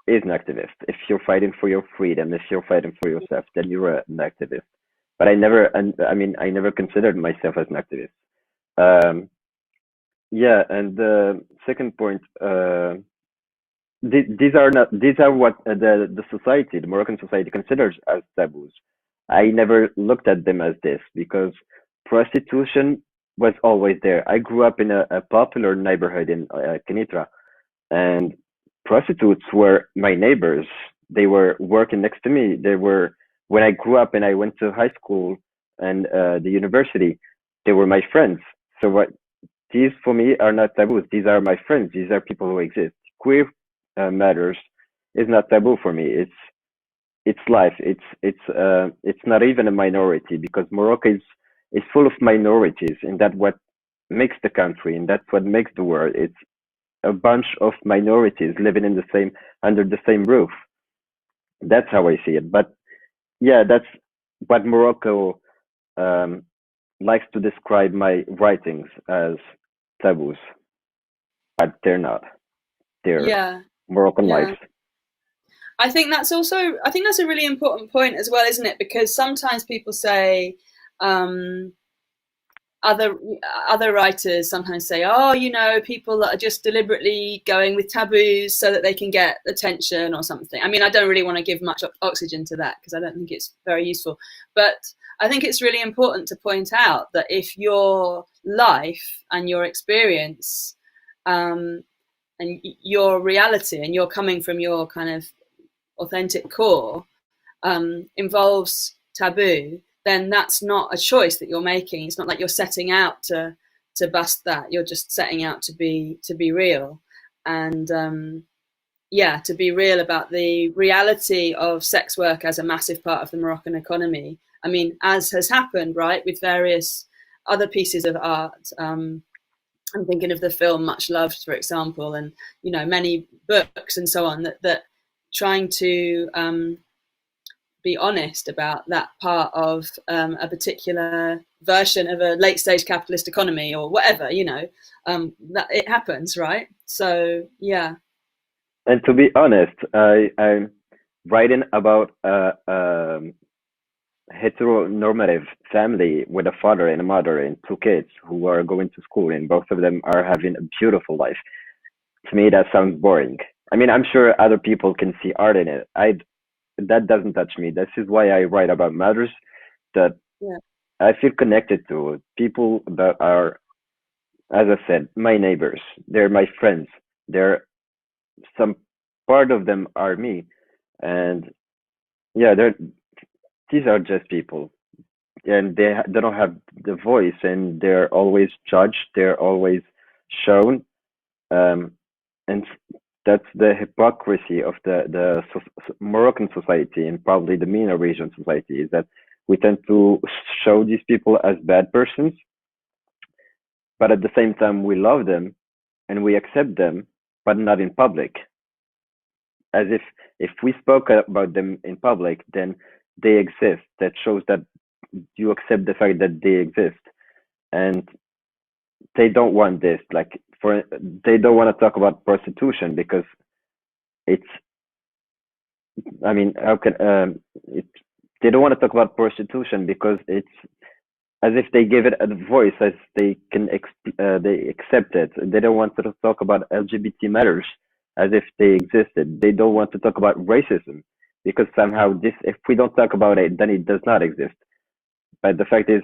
is an activist. If you're fighting for your freedom, if you're fighting for yourself, then you're an activist. but I never, and I mean, I never considered myself as an activist. Um, yeah, and the second point, these are not, these are what the society, the Moroccan society, considers as taboos. I never looked at them as this because prostitution was always there. I grew up in a popular neighborhood in Kenitra, and prostitutes were my neighbors. They were working next to me. They were, when I grew up and I went to high school and the university, they were my friends. So what, these for me are not taboos. These are my friends. These are people who exist. Queer matters is not taboo for me. It's life. It's not even a minority because Morocco is full of minorities, and that's what makes the country, and that's what makes the world. It's a bunch of minorities living in the same, under the same roof. That's how I see it. But yeah, that's what Morocco um, likes to describe my writings as taboos, but they're not. They're Yeah, Moroccan lives. yeah. I think that's a really important point as well, isn't it? Because sometimes people say, um, other other writers sometimes say, oh, you know, people that are just deliberately going with taboos so that they can get attention or something. I mean, I don't really want to give much oxygen to that because I don't think it's very useful. But I think it's really important to point out that if your life and your experience, um, and your reality, and you're coming from your kind of authentic core, involves taboo, then that's not a choice that you're making. It's not like you're setting out to bust that. You're just setting out to be real, and yeah, to be real about the reality of sex work as a massive part of the Moroccan economy. I mean, as has happened, right, with various other pieces of art. I'm thinking of the film Much Loved, for example, and you know, many books and so on that trying to be honest about that part of a particular version of a late stage capitalist economy or whatever, you know, that it happens, right? So yeah. And to be honest, I'm writing about heteronormative family with a father and a mother and two kids who are going to school, and both of them are having a beautiful life. To me, that sounds boring. I mean, I'm sure other people can see art in it. I That doesn't touch me. This is why I write about matters that Yeah. I feel connected to. People that are, as I said, my neighbors. They're my friends. They're some part of them are me, and yeah, these are just people, and they don't have the voice, and they're always judged. They're always shown, um, and that's the hypocrisy of the Moroccan society and probably the MENA region society is that we tend to show these people as bad persons, but at the same time we love them and we accept them, but not in public. As if we spoke about them in public, then they exist. That shows that you accept the fact that they exist, and they don't want this. Like for they don't want to talk about prostitution because it's. I mean, how can it? They don't want to talk about prostitution because it's as if they give it a voice, as they can they accept it. They don't want to talk about LGBT matters as if they existed. They don't want to talk about racism because somehow this, if we don't talk about it, then it does not exist. But the fact is,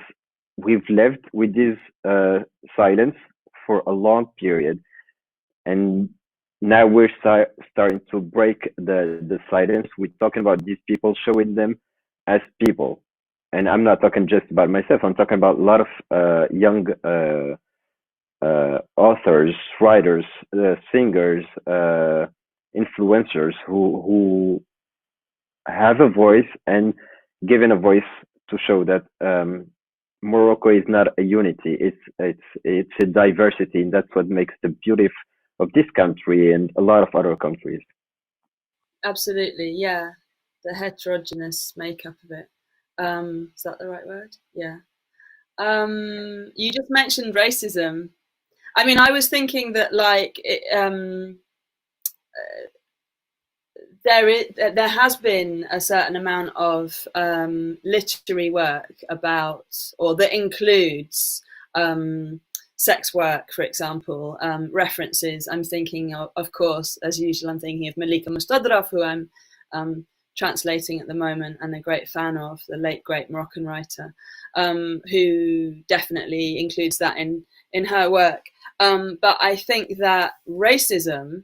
we've lived with this silence for a long period, and now we're starting to break the silence. We're talking about these people, showing them as people, and I'm not talking just about myself. I'm talking about a lot of young authors, writers, singers, influencers who have a voice and given a voice to show that Morocco is not a unity. It's a diversity, and that's what makes the beauty of this country and a lot of other countries. Absolutely, yeah. The heterogeneous makeup of it. Is that the right word? Yeah. You just mentioned racism. I mean, I was thinking that like there has been a certain amount of literary work about, or that includes sex work, for example, references. I'm thinking of course, as usual, I'm thinking of Malika Mustadraf, who I'm translating at the moment and a great fan of, the late great Moroccan writer, who definitely includes that in her work. But I think that racism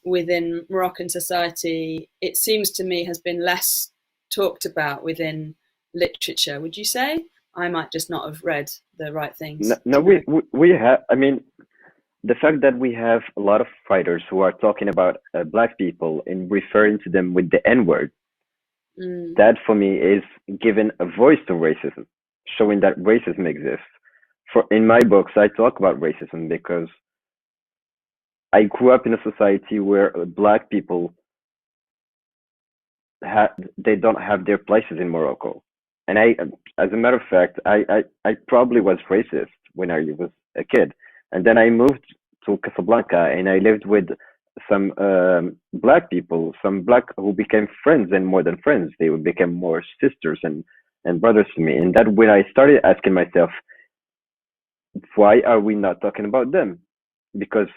within Moroccan society, it seems to me, has been less talked about within literature. Would you say? I might just not have read the right things. No, we have. I mean, the fact that we have a lot of writers who are talking about black people and referring to them with the N word, that for me is giving a voice to racism, showing that racism exists. For in my books, I talk about racism because I grew up in a society where black people they don't have their places in Morocco, and as a matter of fact, I probably was racist when I was a kid, and then I moved to Casablanca and I lived with some black people, some black who became friends, and more than friends, they would become more sisters and brothers to me, and that when I started asking myself, why are we not talking about them? Because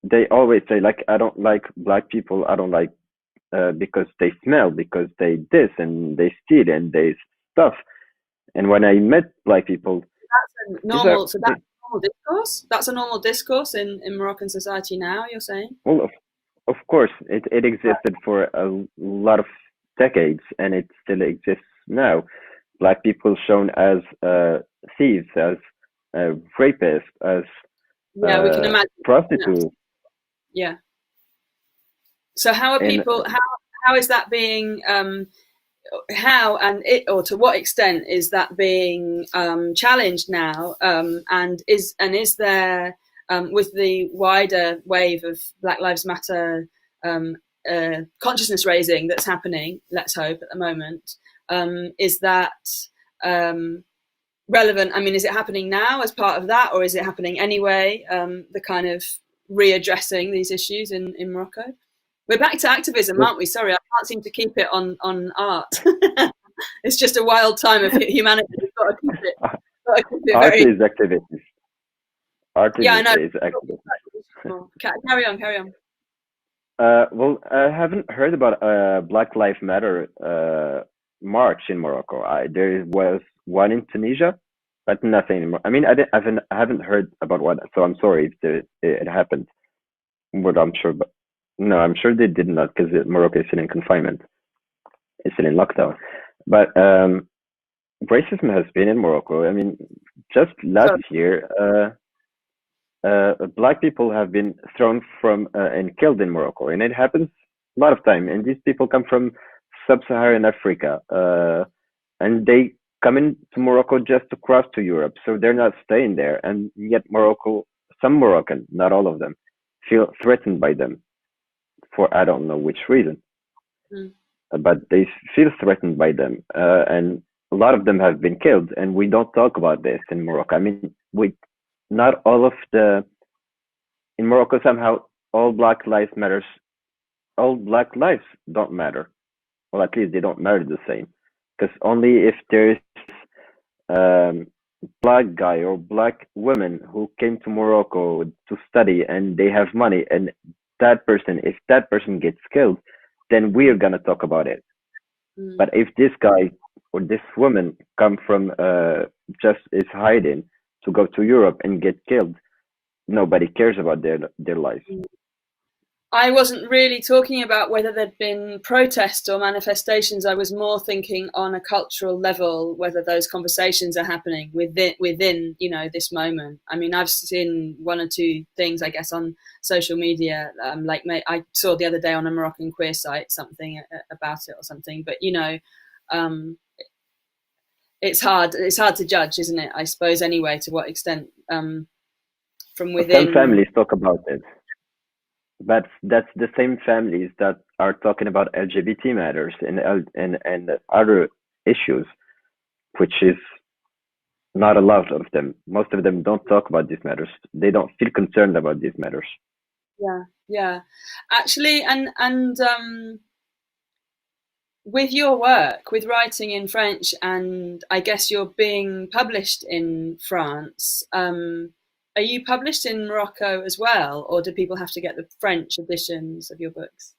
they always say, like, I don't like black people, I don't like because they smell, because they this and they steal and they stuff. And when I met black people, that's a normal. So that's a normal discourse. That's a normal discourse in Moroccan society now. You're saying? Well, of course, it existed for a lot of decades, and it still exists now. Black people shown as thieves, as rapists, as yeah, we can imagine prostitutes. Yeah. So how are people? How is that being? How and it, or to what extent is that being challenged now? And is there with the wider wave of Black Lives Matter consciousness raising that's happening? Let's hope at the moment. Is that relevant? I mean, is it happening now as part of that, or is it happening anyway? The kind of readdressing these issues in Morocco. We're back to activism, aren't we? Sorry, I can't seem to keep it on art. It's just a wild time of humanity. We've got to keep it. Art is activism. Art yeah, I know. Is activism. Carry on. Well, I haven't heard about Black Lives Matter march in Morocco. There was one in Tunisia, but nothing. I mean, I haven't heard about one, so I'm sorry if it happened. But I'm sure, but no, I'm sure they did not, because Morocco is still in confinement. It's still in lockdown. But racism has been in Morocco. I mean, just last year, black people have been thrown from and killed in Morocco, and it happens a lot of time. And these people come from sub-Saharan Africa, and they come into Morocco just to cross to Europe, so they're not staying there. And yet Morocco, some Moroccan, not all of them, feel threatened by them for I don't know which reason, but they feel threatened by them, and a lot of them have been killed, and we don't talk about this in Morocco. I mean, not all of in Morocco, somehow all black lives matters, all black lives don't matter, well, at least they don't matter the same, because only if there's black guy or black woman who came to Morocco to study and they have money, and if that person gets killed, then we're gonna talk about it. But if this guy or this woman come from just is hiding to go to Europe and get killed, nobody cares about their lives. I wasn't really talking about whether there'd been protests or manifestations. I was more thinking on a cultural level, whether those conversations are happening within this moment. I mean, I've seen one or two things, I guess, on social media. Like I saw the other day on a Moroccan queer site something about it or something. But it's hard to judge, isn't it? I suppose anyway, to what extent from within. Some families talk about it. But that's the same families that are talking about LGBT matters and other issues, which is not a lot of them. Most of them don't talk about these matters. They don't feel concerned about these matters. Yeah, yeah. Actually, with your work, with writing in French, and I guess you're being published in France, are you published in Morocco as well, or do people have to get the French editions of your books?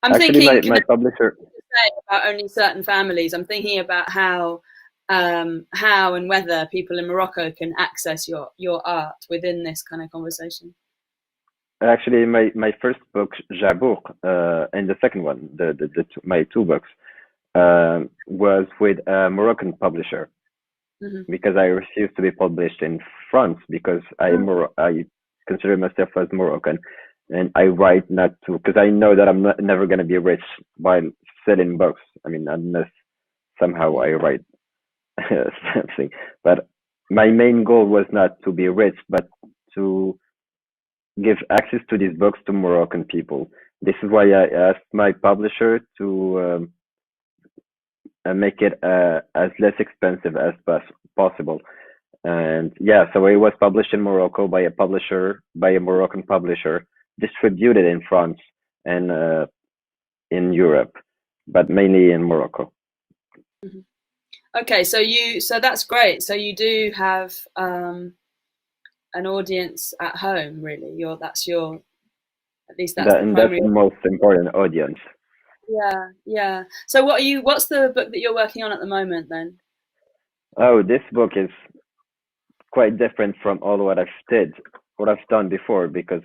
I'm Actually, thinking, my publisher. say about only certain families. I'm thinking about how and whether people in Morocco can access your art within this kind of conversation. Actually, my first book, Jabouk, and the second one, my two books, was with a Moroccan publisher Hmm. because I refused to be published in France because I consider myself as Moroccan, and I write not to because I know that I'm never gonna be rich by selling books. I mean, unless somehow I write something. But my main goal was not to be rich, but to give access to these books to Moroccan people. This is why I asked my publisher to make it as less expensive as possible. And yeah, so it was published in Morocco by a Moroccan publisher, distributed in France and in Europe, but mainly in Morocco. Hmm. Okay, so that's great. So you do have an audience at home, really. That's your at least that's the And that's primary. the most important audience. Yeah, yeah. So what's the book that you're working on at the moment then? Oh, this book is quite different from all what I've done before because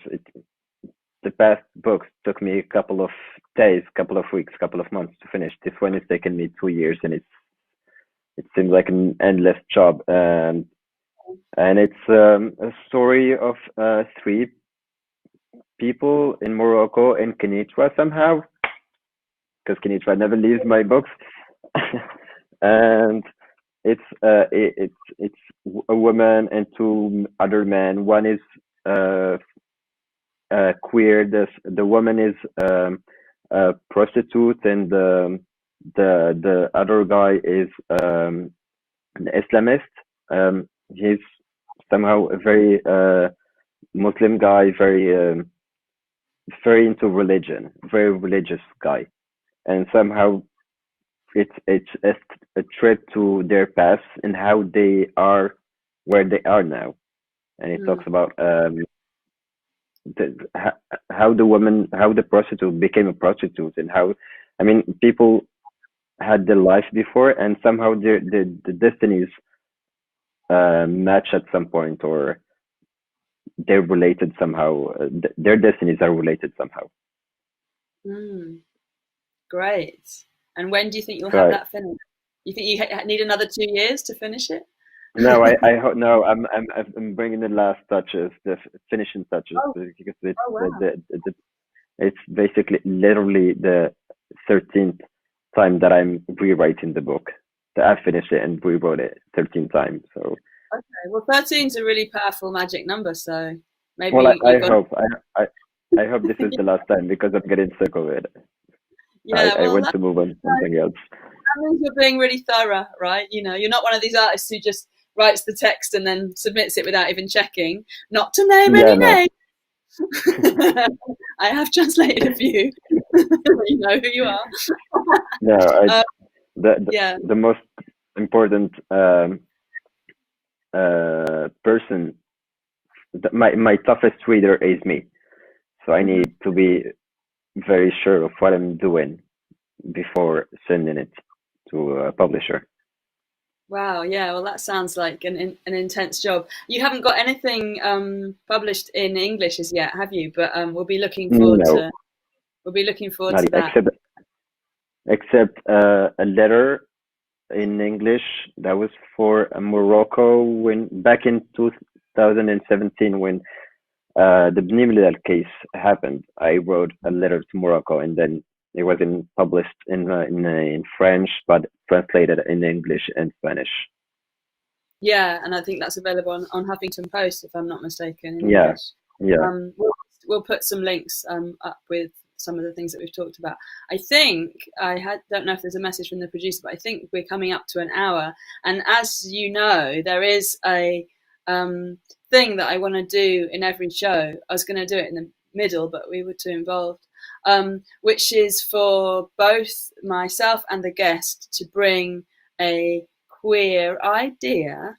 the past books took me a couple of days, couple of weeks, couple of months to finish. This one has taken me 2 years, and it seems like an endless job. And it's a story of three people in Morocco in Kenitra somehow, because Kenitra never leaves my books. And it's a woman and two other men. One is uh, queer. The woman is a prostitute, and the other guy is an Islamist. He's somehow a very Muslim guy, very into religion, very religious guy, and somehow it's a trip to their past and how they are where they are now, and it Mm, talks about how how the prostitute became a prostitute, and how, I mean, people had their life before, and somehow the destinies match at some point, or they're related somehow. Their destinies are related somehow. mm, great. And when do you think you'll have So that finished? You think you need another 2 years to finish it? no, no, I'm bringing the last touches, the finishing touches, Oh, because oh wow. it's basically literally the 13th time that I'm rewriting the book. That I finished it and rewrote it 13 times. So, Okay. Well, 13 is a really powerful magic number, so well, maybe I you've got. hope I hope this is the last time because I'm getting sick of it. Yeah, I well, want to move on to something else. that means you're being really thorough, right? You know, you're not one of these artists who just writes the text and then submits it without even checking. Not to name Yeah, any no, names. I have translated a few. You know who you are. no. Uh, The yeah. the most important person, my toughest reader is me. So I Mhm. need to be very sure of what I'm doing before sending it to a publisher. Wow. Yeah. Well, that sounds like an intense job. You haven't got anything published in English as yet, have you? But No, we'll be looking forward not to that. except a letter in English that was for Morocco when back in 2017 when the Bnimlal case happened. I wrote a letter to Morocco, and then it was published in French, but translated in English and Spanish. Yeah, and I think that's available on Huffington Post, if I'm not mistaken, in Yeah, English. yeah. We'll put some links up with some of the things that we've talked about. I think don't know if there's a message from the producer, but I think we're coming up to an hour. And as you know, there is a thing that I want to do in every show. I was going to do it in the middle, but we were too involved, which is for both myself and the guest to bring a queer idea,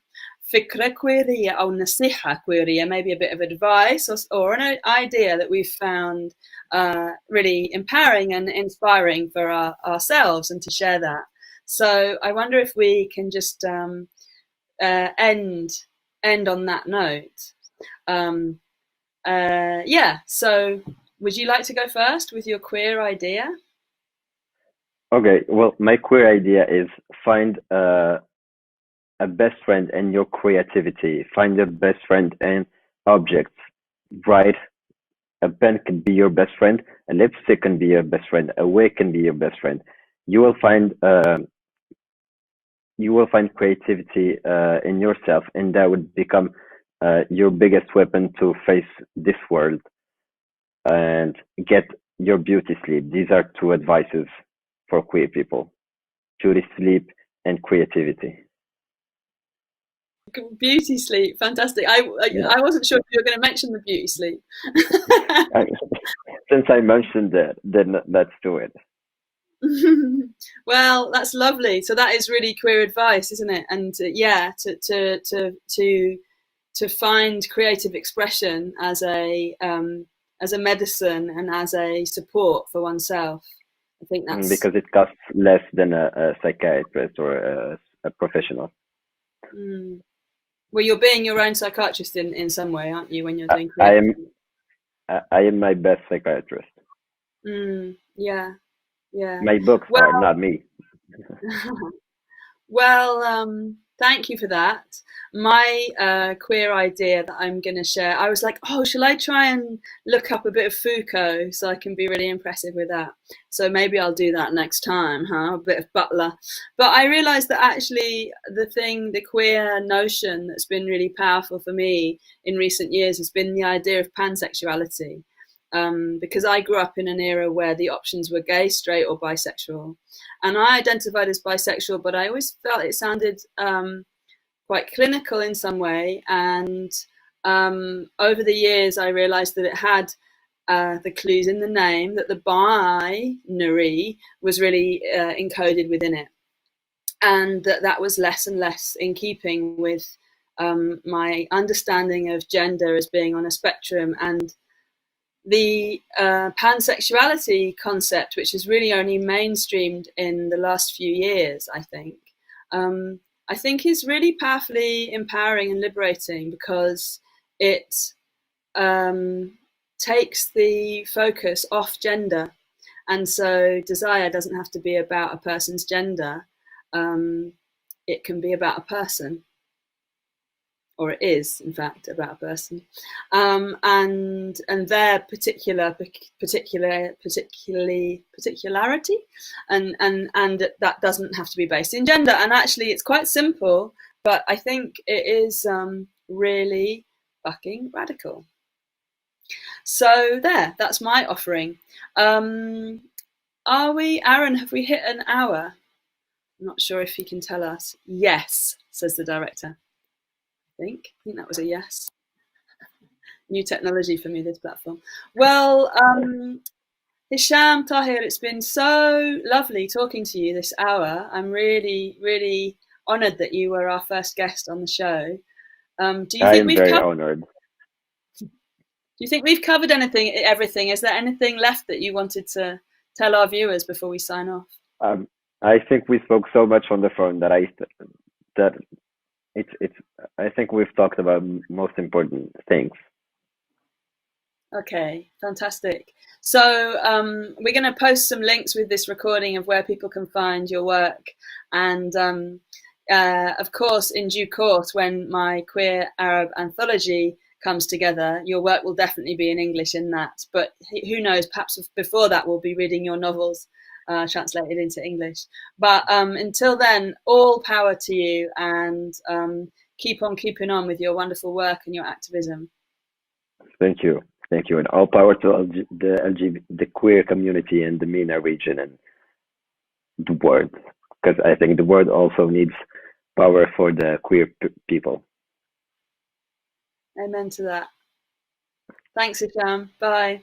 فكرة queeria أو نصيحة queeria, maybe a bit of advice or an idea that we've found really empowering and inspiring for ourselves, and to share that. So I wonder if we can just end on that note. So would you like to go first with your queer idea? Okay, well, my queer idea is find a best friend in your creativity. Find your best friend in objects. Write. A pen can be your best friend. A lipstick can be your best friend. A wig can be your best friend. You will find creativity in yourself, and that would become your biggest weapon to face this world and get your beauty sleep. These are two advices for queer people: beauty sleep and creativity. Beauty sleep, fantastic. I wasn't sure if you were going to mention the beauty sleep. Since I mentioned that, then let's do it. Well, that's lovely. So that is really queer advice, isn't it? And to find creative expression as a medicine and as a support for oneself. I think that's because it costs less than a psychiatrist or a professional. Well, you're being your own psychiatrist in some way, aren't you, when you're doing creative? I am my best psychiatrist. Yeah. My books are, not me. Well, thank you for that. My queer idea that I'm going to share, I was like, oh, shall I try and look up a bit of Foucault so I can be really impressive with that? So maybe I'll do that next time, a bit of Butler. But I realised that actually the queer notion that's been really powerful for me in recent years has been the idea of pansexuality. Because I grew up in an era where the options were gay, straight, or bisexual. And I identified as bisexual, but I always felt it sounded quite clinical in some way. And over the years, I realized that it had the clues in the name, that the binary was really encoded within it. And that was less and less in keeping with my understanding of gender as being on a spectrum, and the pansexuality concept, which is really only mainstreamed in the last few years, I think is really powerfully empowering and liberating, because it takes the focus off gender. And so desire doesn't have to be about a person's gender. It can be about a person. Or it is, in fact, about a person, and their particularity, and that doesn't have to be based in gender. And actually, it's quite simple, but I think it is really fucking radical. So that's my offering. Are we, Aaron? Have we hit an hour? I'm not sure if he can tell us. Yes, says the director. I think that was a yes. New technology for me, this platform. Well, Hicham Tahir, it's been so lovely talking to you this hour. I'm really, really honoured that you were our first guest on the show. Do you think we've covered everything? Is there anything left that you wanted to tell our viewers before we sign off? I think we spoke so much on the phone that I think we've talked about most important things. Okay, fantastic. So we're going to post some links with this recording of where people can find your work. And of course, in due course, when my Queer Arab anthology comes together, your work will definitely be in English in that. But who knows, perhaps before that we'll be reading your novels translated into English. But until then, all power to you, and keep on keeping on with your wonderful work and your activism. Thank you, and all power to the queer community in the MENA region and the world, because I think the world also needs power for the queer people. Amen to that. Thanks, Hicham. Bye.